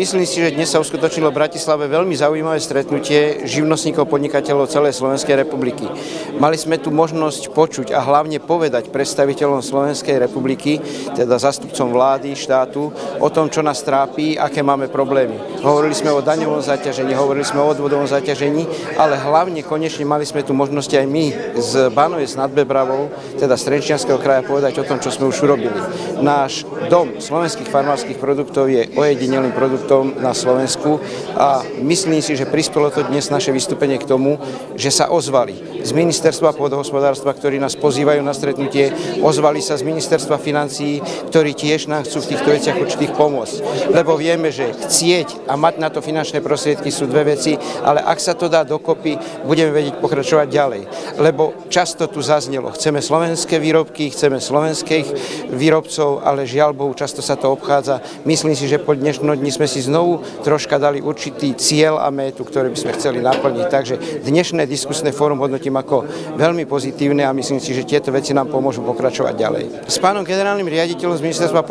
myslím si, že dnes sa uskutočnilo v Bratislave veľmi zaujímavé stretnutie živnostníkov, podnikateľov celej Slovenskej republiky. Mali sme tu možnosť počuť a hlavne povedať predstaviteľom Slovenskej republiky, teda zástupcom vlády, štátu, o tom, čo nás trápi, aké máme problémy. Hovorili sme o daňovom zaťažení, hovorili sme o odvodovom zaťažení, ale hlavne konečne mali sme tu možnosť aj my z Bánovec nad Bebravou, teda z Trenčianskeho kraja, povedať o tom, čo sme už urobili. Náš dom slovenských farmárskych produktov je ojedinelým produktom na Slovensku a myslím si, že prispelo to dnes naše vystúpenie k tomu, že sa ozvali z Ministerstva pôdohospodárstva, ktorí nás pozývajú na stretnutie, ozvali sa z Ministerstva financií, ktorí tiež nám chcú v týchto veciach určitých pomôcť. Lebo vieme, že chcieť a mať na to finančné prostriedky sú dve veci, ale ak sa to dá dokopy, budeme vedieť pokračovať ďalej. Lebo často tu zaznelo, chceme slovenské výrobky, chceme slovenských výrobcov, ale žiaľ Bohu, často sa to obchádza. Myslím si, že po dnešnom dni sme si znovu troška dali určitý cieľ a métu, ktoré by sme chceli naplniť. Takže dnešné diskusné fórum hodnotím ako veľmi pozitívne a myslím si, že tieto veci nám pomôžu pokračovať ďalej. S pánom generálnym riaditeľom z Ministerstva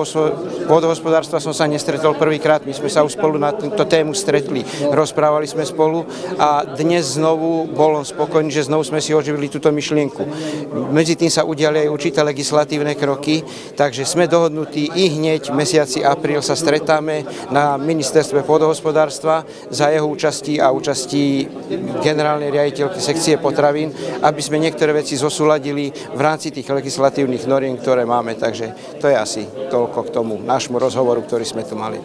pôdohospodárstva som sa nestretol prvýkrát. My sme sa už spolu na túto tému stretli, rozprávali sme spolu a dnes znovu bol on spokojný, že znovu sme si oživili túto myšlienku. Medzi tým sa udiali aj určité legislatívne kroky, takže sme dohodnutí i hneď v mesiaci apríl sa stretáme na Ministerstve pôdohospodárstva za jeho účasti a účasti generálnej riaditeľky sekcie potravín, aby sme niektoré veci zosúladili v rámci tých legislatívnych noriem, ktoré máme. Takže to je asi toľko k tomu nášmu rozhovoru, ktorý sme tu mali.